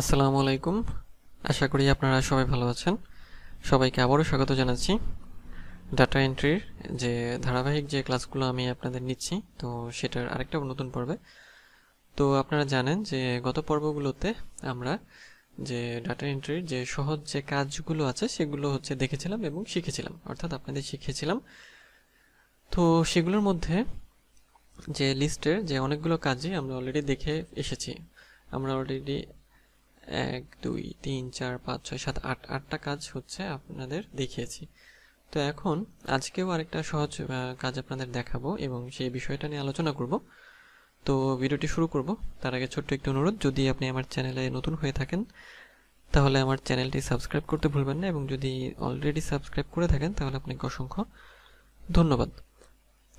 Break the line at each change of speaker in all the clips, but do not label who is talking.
আসসালামু আলাইকুম। আশা করি আপনারা সবাই ভালো আছেন। সবাইকে আবারও স্বাগত জানাচ্ছি ডাটা এন্ট্রির যে ধারাবাহিক যে ক্লাসগুলো আমি আপনাদের নিচ্ছি, তো সেটার আরেকটা নতুন পর্বে। তো আপনারা জানেন যে গত পর্বগুলোতে আমরা যে ডাটা এন্ট্রির যে সহজ যে কাজগুলো আছে সেগুলো দেখেছিলাম এবং শিখেছিলাম, অর্থাৎ আপনাদের শিখিয়েছিলাম। তো সেগুলোর মধ্যে যে লিস্টের যে অনেকগুলো কাজই আমরা অলরেডি দেখে এসেছি। আমরা অলরেডি 1 2 3 4 5 6 7 8 8টা কাজ আপনাদের দেখিয়েছি। তো এখন আজকেও আরেকটা সহজ কাজ আপনাদের দেখাবো এবং সেই বিষয়টা নিয়ে আলোচনা করব। তো ভিডিওটি শুরু করব তার আগে ছোট্ট একটু অনুরোধ, যদি আপনি আমার চ্যানেলে নতুন হয়ে থাকেন তাহলে আমার চ্যানেলটি সাবস্ক্রাইব করতে ভুলবেন না, এবং যদি অলরেডি সাবস্ক্রাইব করে থাকেন তাহলে আপনাকে অসংখ্য ধন্যবাদ।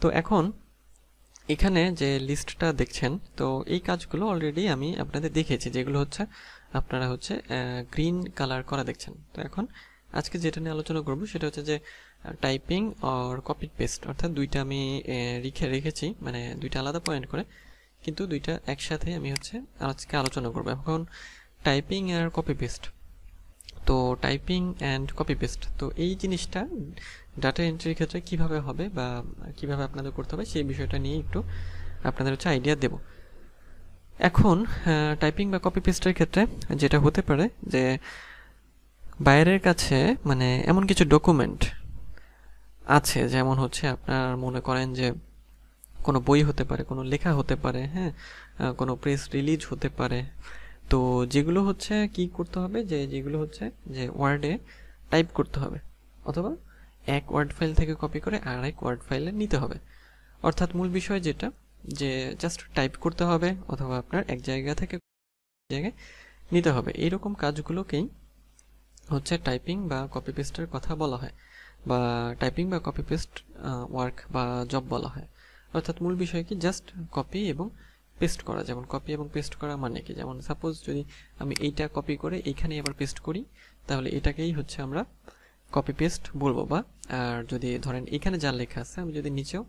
তো এখন এখানে যে লিস্টটা দেখছেন, তো এই কাজগুলো অলরেডি আমি আপনাদের দেখিয়েছি, যেগুলো আপনারা গ্রিন কালার করা দেখছেন। তো এখন আজকে যেটা নিয়ে আলোচনা করব সেটা যে টাইপিং আর কপি পেস্ট, অর্থাৎ দুইটা আমি রেখেছি, মানে দুইটা আলাদা পয়েন্ট করে, কিন্তু দুইটা একসাথে আমি আজকে আলোচনা করব। এখন টাইপিং আর কপি পেস্ট, তো টাইপিং অ্যান্ড কপি পেস্ট, তো এই জিনিসটা ডাটা এন্ট্রির ক্ষেত্রে কিভাবে হবে বা কিভাবে আপনাদের করতে হবে সেই বিষয়টা নিয়ে একটু আপনাদের আইডিয়া দেব। এখন টাইপিং বা কপি পেস্টের ক্ষেত্রে যেটা হতে পারে যে বাইরের কাছে মানে এমন কিছু ডকুমেন্ট আছে, যেমন আপনার মনে করেন যে কোনো বই হতে পারে, কোনো লেখা হতে পারে, হ্যাঁ, কোনো প্রেস রিলিজ হতে পারে। তো যেগুলো কি করতে হবে, যেগুলো যে ওয়ার্ডে টাইপ করতে হবে, অথবা এক ওয়ার্ড ফাইল থেকে কপি করে আরেক ওয়ার্ড ফাইলে নিতে হবে। অর্থাৎ মূল বিষয় যেটা যে জাস্ট টাইপ করতে হবে অথবা আপনার এক জায়গা থেকে জায়গায় নিতে হবে, এইরকম কাজগুলোকেই টাইপিং বা কপি পেস্টের কথা বলা হয়, বা টাইপিং বা কপি পেস্ট ওয়ার্ক বা জব বলা হয়। অর্থাৎ মূল বিষয় কি, জাস্ট কপি এবং পেস্ট করা। যেমন কপি এবং পেস্ট করা মানে কি, যেমন সাপোজ যদি আমি এইটা কপি করে এইখানে আবার পেস্ট করি, তাহলে এটাকেই আমরা কপি পেস্ট বলবো। বা আর যদি ধরেন এখানে যা লেখা আছে আমি যদি নিচেও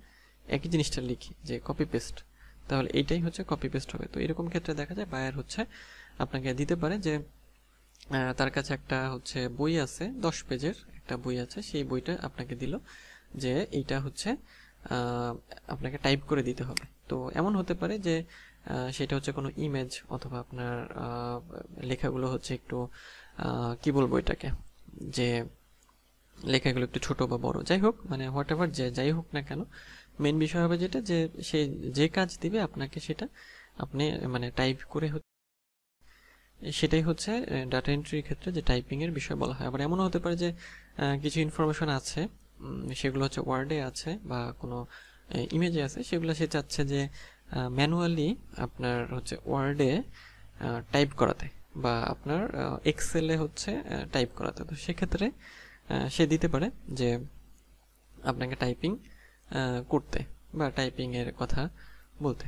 একই জিনিসটা লিখি যে কপি পেস্ট, তাহলে এইটাই কপি পেস্ট হবে। তো এরকম ক্ষেত্রে দেখা যায় বায়ার আপনাকে দিতে পারে যে তার কাছে একটা বই আছে, 10 পেজের একটা বই আছে, সেই বইটা আপনাকে দিল যে এইটা আপনাকে টাইপ করে দিতে হবে। তো এমন হতে পারে যে সেটা কোনো ইমেজ, অথবা আপনার লেখাগুলো একটু কি বলবো এটাকে, যে লেখাগুলো একটু ছোট বা বড়, যাই হোক, মানে হোয়াট এভার যাই হোক না কেন, মেন বিষয় হবে যেটা যে সে যে কাজ দিবে আপনাকে সেটা আপনি মানে টাইপ করে সেটাই ডাটা এন্ট্রির ক্ষেত্রে যে টাইপিং এর বিষয় বলা হয়। আবার এমনও হতে পারে যে কিছু ইনফরমেশন আছে, সেগুলো ওয়ার্ডে আছে বা কোনো ইমেজে আছে, সেগুলো সে চাচ্ছে যে ম্যানুয়ালি আপনার ওয়ার্ডে টাইপ করাতে বা আপনার এক্সেলে টাইপ করাতে। তো সেক্ষেত্রে সে দিতে পারে যে আপনাকে টাইপিং করতে বা টাইপিং এর কথা বলতে।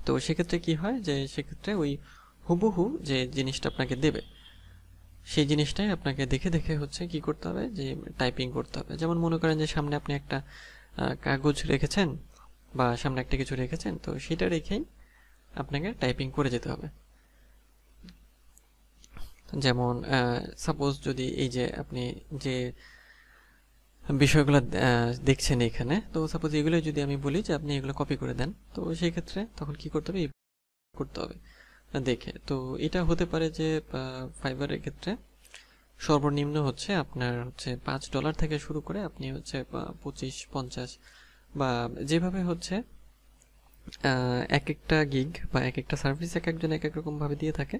তো সেক্ষেত্রে কি হয় যে সেক্ষেত্রে ওই হুবহু যে জিনিসটা আপনাকে দেবে সেই জিনিসটাই আপনাকে দেখে দেখে কি করতে হবে, যে টাইপিং করতে হবে। যেমন মনে করেন যে সামনে আপনি একটা কাগজ রেখেছেন বা সামনে একটা কিছু রেখেছেন, তো সেটা রেখেই আপনাকে টাইপিং করে যেতে হবে। যেমন সাপোজ যদি এই যে আপনি যে বিষয়গুলো দেখছেন এখানে, তো সাপোজ এগুলো যদি আমি বলি যে আপনি এগুলো কপি করে দেন, তো সেই ক্ষেত্রে তখন কি করতে হবে, করতে হবে দেখে। তো এটা হতে পারে যে ফাইবারের ক্ষেত্রে সর্বনিম্ন আপনার $5 থেকে শুরু করে আপনি 25-50 বা যেভাবে এক একটা গিগ বা এক একটা সার্ভিস এক একজন এক এক রকম ভাবে দিয়ে থাকে,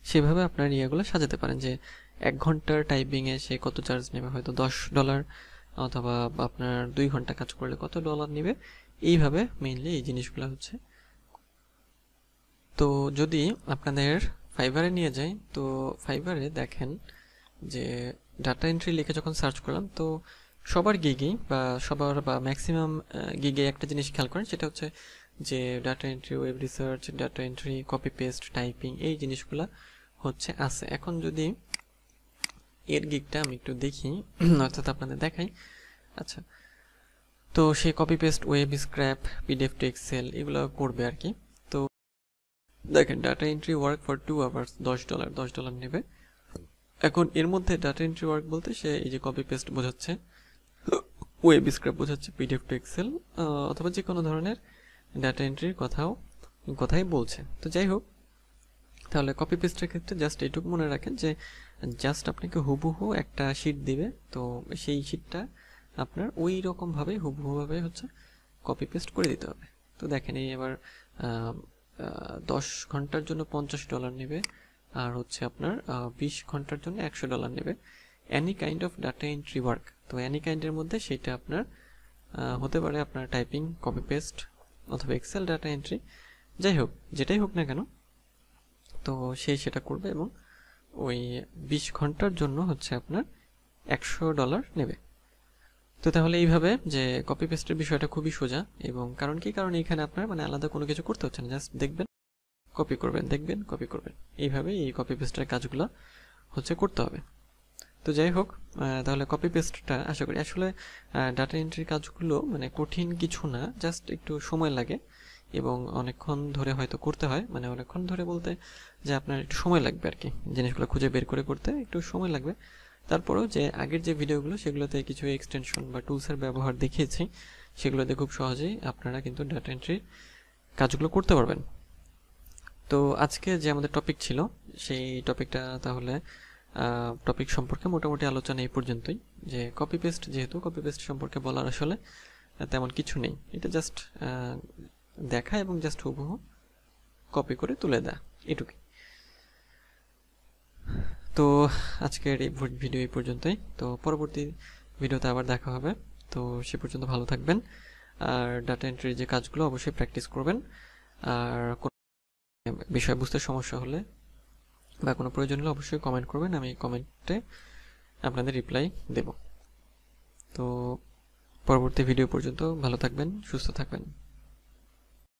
সেভাবে আপনার ইয়েগুলো সাজাতে পারেন যে 1 ঘন্টার টাইপিং এ সে কত চার্জ নেবে, হয়তো $10, অথবা আপনার 2 ঘন্টা কাজ করলে কত ডলার নেবে, এইভাবে মেইনলি এই জিনিসগুলো তো যদি আপনাদের ফাইবারে নিয়ে যাই, তো ফাইবারে দেখেন যে ডাটা এন্ট্রি লিখে যখন সার্চ করলাম, তো সবার গিগেই বা ম্যাক্সিমাম গিগে একটা জিনিস খেয়াল করেন, সেটা যে data entry, web research, data entry, copy paste, typing, এই জিনিসগুলা আছে। এখন যদি এর গিগটা আমি একটু দেখি, অর্থাৎ আপনাদের দেখাই। আচ্ছা, তো সেই copy paste, web scrape, PDF to Excel, এগুলো করবে আর কি। তো দেখেন data entry work for 2 hours $10 নেবে। এখন এর মধ্যে ডাটা এন্ট্রি ওয়ার্ক বলতে সে এই যে কপি পেস্ট বোঝাচ্ছে, ওয়েব স্ক্রিপ্ট বোঝাচ্ছে, পিডিএফ টু এক্সেল অথবা যে কোনো ধরনের ডাটা এন্ট্রির কথাই বলছে। তো যাই হোক, তাহলে কপি পেস্টের ক্ষেত্রে জাস্ট এইটুকু মনে রাখেন যে জাস্ট আপনাকে হুবহু একটা শিট দিবে, তো সেই শিটটা আপনার ওই রকমভাবে হুবহুভাবে হচ্ছে কপি পেস্ট করে দিতে হবে। তো দেখেন এই এবার 10 ঘন্টার জন্য $50 নেবে, আর হচ্ছে আপনার 20 ঘন্টার জন্য $100 নেবে। Annie kind of data entry work, তো অ্যানি কাইন্ডের মধ্যে সেটা আপনার হতে পারে আপনার টাইপিং, কপি পেস্ট অথবা এক্সেল ডাটা এন্ট্রি, যাই হোক যেটাই হোক না কেন, তো সেটা করবে এবং ওই 20 ঘন্টার জন্য হচ্ছে আপনার $100 নেবে। তো তাহলে এইভাবে যে কপি পেস্টের বিষয়টা খুবই সোজা, এবং কারণ এখানে আপনার মানে আলাদা কোনো কিছু করতে হচ্ছে না, জাস্ট দেখবেন কপি করবেন, দেখবেন কপি করবেন, এইভাবে এই কপি পেস্টের কাজগুলো হচ্ছে করতে হবে। তো যাই হোক, তাহলে কপি পেস্টটা আশা করি আসলে ডাটা এন্ট্রির কাজগুলো মানে কঠিন কিছু না, জাস্ট একটু সময় লাগে এবং অনেকক্ষণ ধরে হয়তো করতে হয়, মানে অনেকক্ষণ ধরে বলতে যে আপনার একটু সময় লাগবে আর কি, জিনিসগুলো খুঁজে বের করে করতে একটু সময় লাগবে। তারপরেও যে আগের যে ভিডিওগুলো সেগুলোতে কিছু এক্সটেনশন বা টুলসের ব্যবহার দেখিয়েছি, সেগুলোতে খুব সহজেই আপনারা কিন্তু ডাটা এন্ট্রির কাজগুলো করতে পারবেন। তো আজকে যে আমাদের টপিক ছিল সেই টপিকটা তাহলে টপিক সম্পর্কে মোটামুটি আলোচনা এই পর্যন্তই, যে কপি পেস্ট, যেহেতু কপি পেস্ট সম্পর্কে বলার আসলে তেমন কিছু নেই, এটা জাস্ট দেখা এবং জাস্ট হুবহু কপি করে তুলে দেয়া, এটুকুই। তো আজকের এই ভিডিও এই পর্যন্তই, তো পরবর্তী ভিডিওতে আবার দেখা হবে। তো সে পর্যন্ত ভালো থাকবেন, আর ডাটা এন্ট্রির যে কাজগুলো অবশ্যই প্র্যাকটিস করবেন, আর কোনো বিষয় বুঝতে সমস্যা হলে বা কোনো প্রয়োজন হলে অবশ্যই কমেন্ট করবেন, আমি কমেন্টে আপনাদের রিপ্লাই দেব। তো পরবর্তী ভিডিও পর্যন্ত ভালো থাকবেন, সুস্থ থাকবেন।